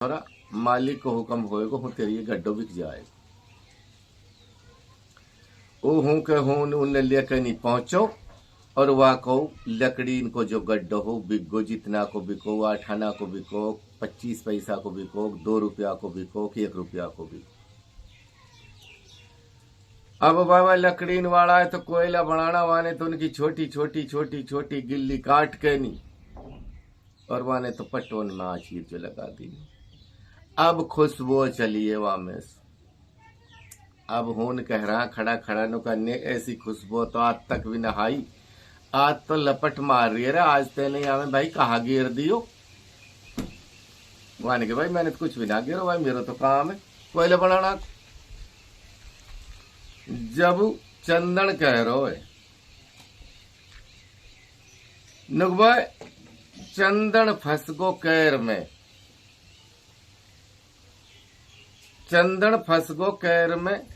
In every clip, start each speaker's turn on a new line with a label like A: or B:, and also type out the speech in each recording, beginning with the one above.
A: थोड़ा मालिक को हुक्म होएगो हूँ तेरी ये गड्ढो बिक जाए। ओ हूँ के हूँ उन्हें लेकर नहीं पहुंचो और वह को लकड़ी इनको जो गड्ढो हो बिको, जितना को बिको, 8 आना को बिको, 25 पैसा को बिको, 2 रुपया को बिको, 1 रुपया को बिको। अब बाबा लकड़ीन वाला है तो कोयला बनाना वाने तो उनकी छोटी छोटी छोटी छोटी गिल्ली काट के नहीं और वाने तो पटोन में आचीर जो लगा दी। अब खुशबू चलिए वहां में अब हून कह रहा खड़ा खड़ा नु करने ऐसी खुशबू तो आज तक भी नहाई। आज तो लपट मार रही है रे, आज ते नहीं आवे भाई कहा गिर दियो। वाने के भाई मैंने तो कुछ भी ना गिरो भाई, मेरा तो काम है कोयला बनाना। जब चंदन कह रो है नुकबा चंदन फंस गो कैर में, चंदन फंस गो कैर में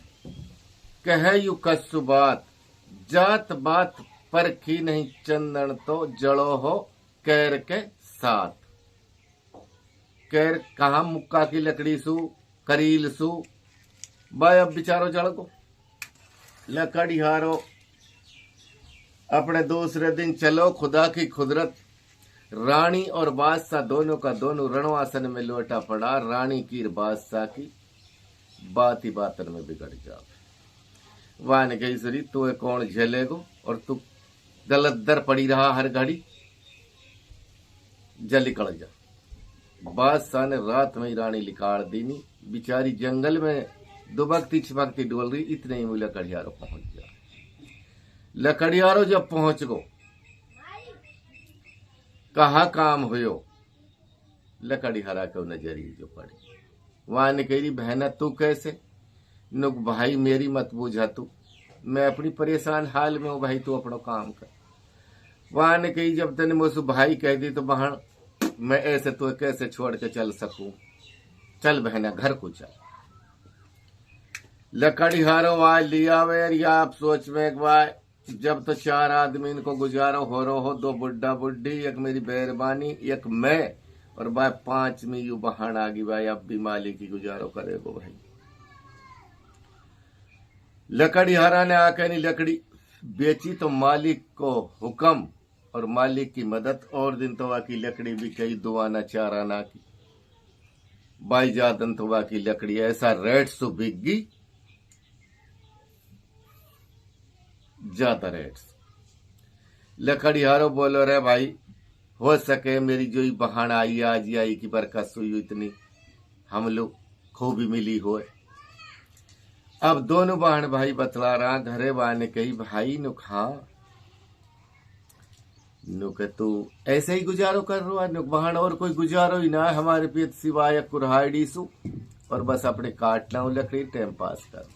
A: कहे यू कस्सु बात, जात बात परखी नहीं चंदन तो जड़ो हो कैर के साथ। कैर कहा मुक्का की लकड़ी सु करील सु भाई अब बिचारो जड़ को लकड़ी हारो। अपने दूसरे दिन चलो खुदा की खुदरत, रानी और बादशाह दोनों का दोनों रणवासन में लौटा पड़ा। रानी की बादशाह की बात ही बातन में बिगड़ जाओ। वान गई सरी तू कौन झेलेगो और तू गलत दर पड़ी रहा हर घड़ी, जल निकल जा। बादशाह ने रात में ही रानी लिकाड़ दीनी, बिचारी जंगल में दुबकती छिपकती डोल रही। इतने ही लकड़ियारो पहुंच गया। लकड़ियारो जब पहुंच गो कहा काम हुयो, लकड़ी हरा के नजरी जो पड़ी। वहां ने कही बहना तू कैसे? नुक भाई मेरी मत बूझा तू, मैं अपनी परेशान हाल में हूं भाई, तू अपना काम कर। वहां ने कही जब तने मुझसे भाई कह दी तो बहन मैं ऐसे तो कैसे छोड़ के चल सकूं, चल बहना घर को चल। लकड़ी हारो वाय लिया वे या आप सोच में एक बार जब तो 4 आदमी इनको गुजारो हो रो हो, 2 बुड्ढा बुड्ढी, एक मेरी बेरबानी, एक मैं और भाई 5वीं यू बहन आ गई भाई। अब भी मालिक की गुजारो करेगो भाई। लकड़ी हारा ने आके नहीं लकड़ी बेची तो मालिक को हुक्म और मालिक की मदद। और दिन तो वाकी लकड़ी भी कई 2 आना 4 आना की बाई जादन तो वाकी लकड़ी ऐसा रेट सु बिक गई, ज्यादा रेट। लकड़ी हारो बोलो रे भाई हो सके मेरी जो बहान आई आज आई की बरकत सुई इतनी हम लोग खूबी मिली हो। अब दोनों बहन भाई बतला रहा घरे बाने कही भाई नुक हाँ नुक तू ऐसे ही गुजारो कर रहा नुक बहन, और कोई गुजारो ही ना है हमारे पेट सिवाय कुरहाड़ी सु, और बस अपने काटना लकड़ी टाइम पास कर।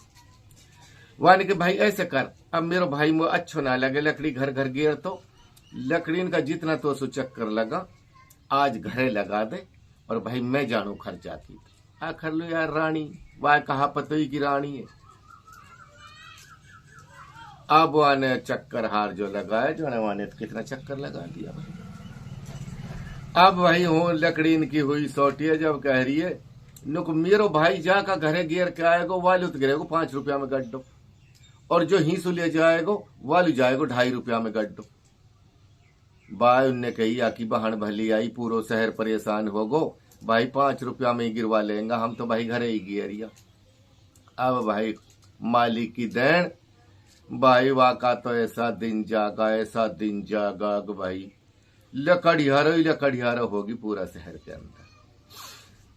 A: वाने के भाई ऐसे कर, अब मेरे भाई मुझे अच्छो ना लगे लकड़ी घर घर गिर तो लकड़ी का जितना तो सु चक्कर लगा आज घरे लगा दे और भाई मैं जानू खर्चा की। आखिर लो यार रानी वाह कहा पतोई की रानी है। अब वाने चक्कर हार जो लगाए जो ने वाने तो कितना चक्कर लगा दिया भाई। अब वही हूँ लकड़ी इनकी हुई सोटिया जब कह रही है नुक मेरो भाई जा का घरे गिर के आएगो वालू तो गिरेगो 5 रुपया में गड्ढो, और जो हिंसू ले जाएगो वालू जाएगो 2.5 रुपया में गड्ढो। भाई उनने कही आकी बहन भली आई पूरो शहर परेशान हो गो भाई 5 रुपया में ही गिरवा लेंगे हम तो भाई घरे ही गिरिया। अब भाई मालिक की देन भाई वाका तो ऐसा दिन जागा भाई लकड़ियारो होगी पूरा शहर के अंदर।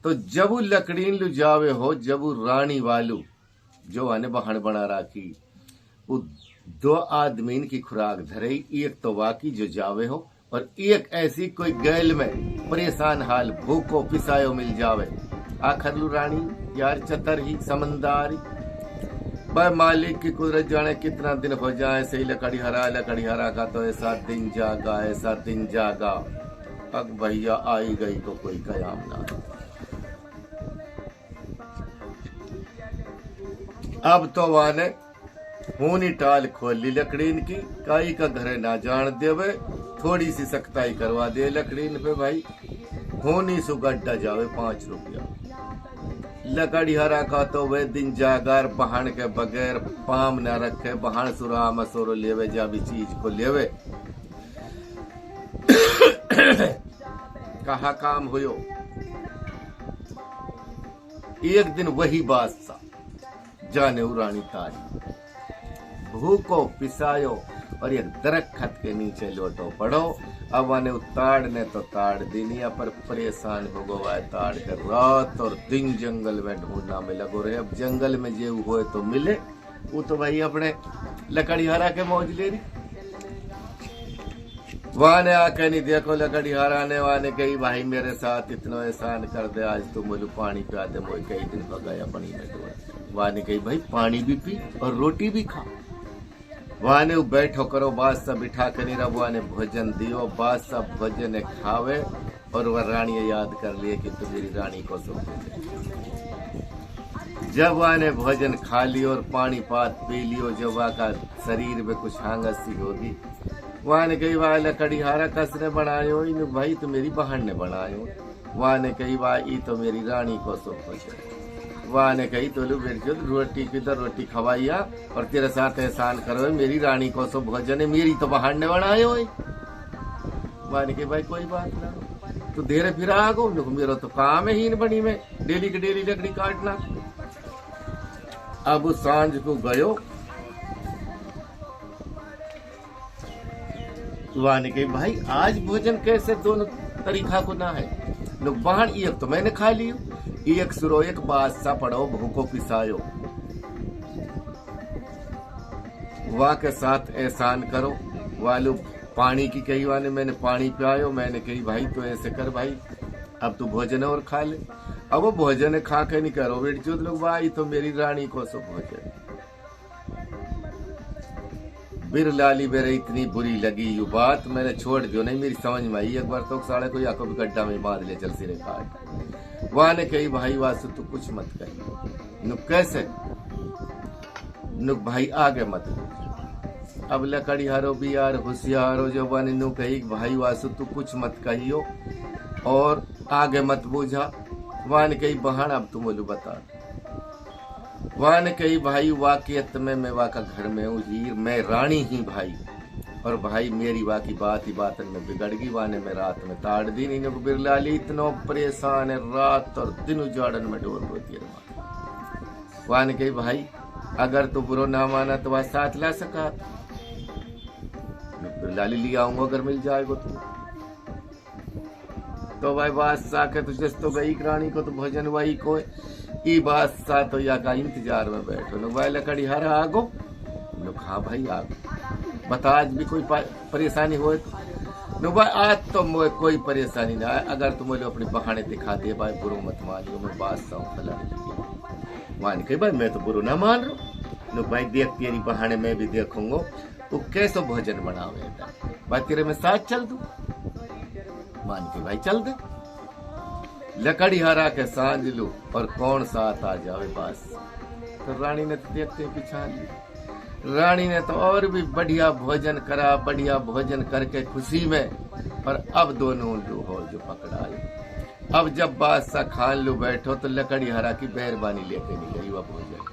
A: तो जब लकड़ी लु जावे हो जब रानी वालू जो आने बहन बना राखी वो 2 आदमी की खुराक धरे, एक तो वाकी जो जावे हो और एक ऐसी कोई गैल में परेशान हाल भूखो पिसायो मिल जावे। आखिर लू रानी यार चतर ही समंदारी भाई मालिक की कुदरत जाने कितना दिन हो जाए सही लकड़ी हरा का तो ऐसा दिन जागा। अब भैया आई गई तो कोई कयाम ना। अब तो वाने होनी टाल खोल ली लकड़ी की, काई का घरे ना जान देवे, थोड़ी सी सख्ताई करवा दे लकड़ी पे भाई, होनी सु गड्ढा जावे 5 रुपया। लकड़ी हरा का तो वे दिन जागर बहन के बगैर पाम न रखे, बहन सुरा मसोरो लेवे जा भी चीज को लेवे। कहा काम हुयो। एक दिन वही बादशाह जाने रानी तारी भूखो पिसायो और एक दरख्त के नीचे लोटो पड़ो। अब आने उताड़ ने तो ताड़ दिनिया पर परेशान हो गवा ताड़ कर रात और दिन जंगल में ढूंढना में लगो रहे। अब जंगल में जे हुए तो मिले, वो तो भाई अपने लकड़ी हरा के मौज ले रही। वाने आके नहीं देखो लकड़ी हरा ने वाने कही भाई मेरे साथ इतना एहसान कर दे, आज तो मुझे पानी पिया दे, मुझे कई दिन हो गया पानी में तो। वाने कही भाई पानी भी पी और रोटी भी खा। वाने बैठो करो, बादशाह बिठा कर नहीं रहा, ने भोजन दियो। बादशाह भोजन खावे और वह रानी याद कर लिए कि तू मेरी रानी को सुन। जब वाने भोजन खा लियो और पानी पात पी लियो, जब वह का शरीर में कुछ हांगसी होगी, वहाँ ने कही वाह लकड़ी हारा कसने बनायो, इन भाई तो मेरी बहन ने बनायो। वहाँ ने कही वाह ई तो मेरी रानी को सुख हो। वहाँ ने कही तो रोटी किधर रोटी खवाइया और तेरे साथ एहसान करो, मेरी रानी को सो भोजन है, मेरी तो बहन ने बनायो। वहाँ ने कही भाई कोई बात ना, तो धीरे फिर आगो, मेरा तो काम है हीन बनी में डेली की डेली लकड़ी काटना। अब सांझ को गयो, वहाँ ने कही भाई आज भोजन कैसे दोनों तरीका को ना है। लोग बहन एक तो मैंने खा लियो, एक सुरो एक बादशाह पड़ो भूखो पिसायो। वाह के साथ एहसान करो। वालू पानी की कही वाले मैंने पानी पियायो, मैंने कही भाई तो ऐसे कर भाई अब तू भोजन और खा ले। अब वो भोजन खा के नहीं करो बेट जो लोग भाई तो मेरी रानी को सो भोजन। बिरलाली मेरे इतनी बुरी लगी यू बात, मैंने छोड़ दियो नहीं, मेरी समझ में आई। एक बार तो साढ़े कोई आको भी गड्ढा में बांध ले चल सिरे काट। वहां ने कही भाई वासु तू कुछ मत कही। नुक कैसे? नुक भाई आगे मत पूछ। अब लकड़ी हारो भी यार होशियार हो, जो वाने नु कही भाई वासु तू कुछ मत कहियो और आगे मत बूझा। वहां ने कही बहन अब तुम बोलू बता। वहां ने कही भाई वाकियत में मैं वाका घर में हूँ हीर, मैं रानी ही भाई, और भाई मेरी वाकी बात ही बातन में बिगड़ गई। वाने में रात में ताड़ दी नहीं को बिरलाली इतना परेशान है, रात और दिन उजाड़न में डोल होती है। वहां ने कही भाई अगर तू बुरो ना माना तो वह साथ ला सका, बिरलाली ले आऊंगा अगर मिल जाएगा तो भाई बादशाह के तुझे तो गई रानी को तो भोजन वही को ई बादशाह तो या का इंतजार में बैठो। नो भाई लकड़ी हरा आगो। नो हाँ भाई आगो, बता आज भी कोई परेशानी हो तो। नो भाई आज तो मुझे कोई परेशानी ना है, अगर तुम मुझे अपनी बहाने दिखा दे भाई बुरो मत मानियो, मैं बादशाह हूँ फलाने। मान के भाई मैं तो बुरो ना मान रहा। नो भाई देख तेरी बहाने में भी देखूंगा वो कैसे भोजन बनावे भाई, तेरे में साथ चल दूं। मान के भाई चल दे। लकड़ी हरा के सांझ लू और कौन साथ आ जावे बस। तो रानी ने तो देखते पिछाड़ ली। रानी ने तो और भी बढ़िया भोजन करा, बढ़िया भोजन करके खुशी में, और अब दोनों लू हो जो पकड़ाए। अब जब बादशाह खान लू बैठो तो लकड़ी हरा की मेहरबानी लेके नहीं गई वह भोजन।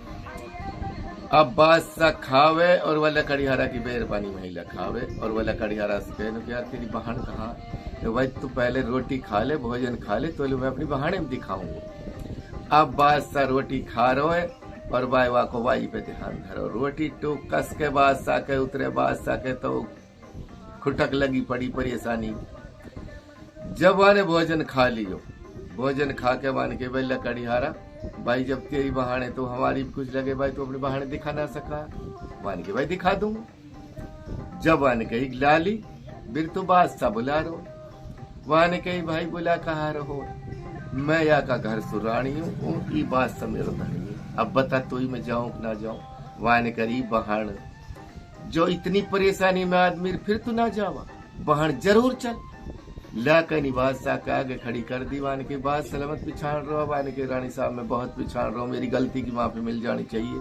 A: अब बादशाह खावे और वह लकड़ी हरा की मेहरबानी महिला खावे, और वह लकड़ी हरा से कहे यार तेरी बहन कहाँ? तो भाई तू पहले रोटी खा ले, भोजन खा ले, तो मैं अपनी बहाने में दिखाऊंगा। अब बादशाह रोटी खा रहे है और भाई वाह को वाई पे ध्यान धरो। रोटी टूक कस के बादशाह के उतरे, बादशाह के तो खुटक लगी पड़ी परेशानी। जब वाने भोजन खा लियो, भोजन खा के मान के भाई लकड़ी हारा भाई जब तेरी बहाने तो हमारी भी कुछ लगे भाई, तो अपनी बहाने दिखा ना सका। मान के भाई दिखा दूंगा। जब मान कही लाली बिर तो बादशाह बुला रहो। वहां ने कही भाई बुला कहा रहो, मैं या का घर सुरानी हूँ, ई बात सब मेरो धनी। अब बता तो ही मैं जाऊं कि ना जाऊं। वहां ने करी बहन जो इतनी परेशानी में आदमी फिर तू ना जावा, बहन जरूर चल। ला कनी बादशाह के आगे खड़ी कर दी। वान के बाद सलामत पिछाड़ रहो। वान के रानी साहब में बहुत पिछाड़ रहो, मेरी गलती की माफी मिल जानी चाहिए।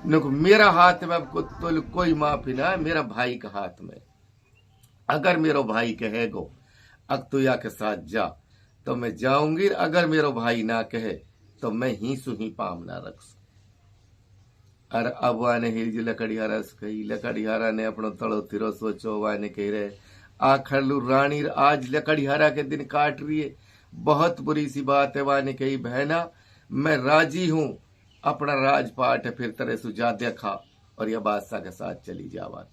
A: नुक मेरा हाथ में अब तो कोई माफी ना है, मेरा भाई का हाथ में। अगर मेरो भाई कहेगो अक्तुया के साथ जा, तो मैं जाऊंगी, अगर मेरो भाई ना कहे तो मैं ही सुही पाम ना रख। अरे अब वाने हिरज लकड़ियारा से कही, लकड़ियारा ने अपनो तड़ो तिरो सोचो, वाने कह रहे आखिर लू रानी आज लकड़ियारा के दिन काट रही है, बहुत बुरी सी बात है। वाने कही बहना मैं राजी हूं, अपना राजपाट फिर तरह सुजा देखा और यह बादशाह के साथ चली जावा।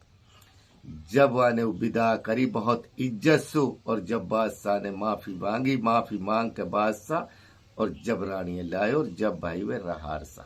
A: जब वाने विदा करी बहुत इज्जत सु, और जब बादशाह ने माफी मांगी, माफी मांग के बादशाह और जब रानी लाए और जब भाई वे रहार सा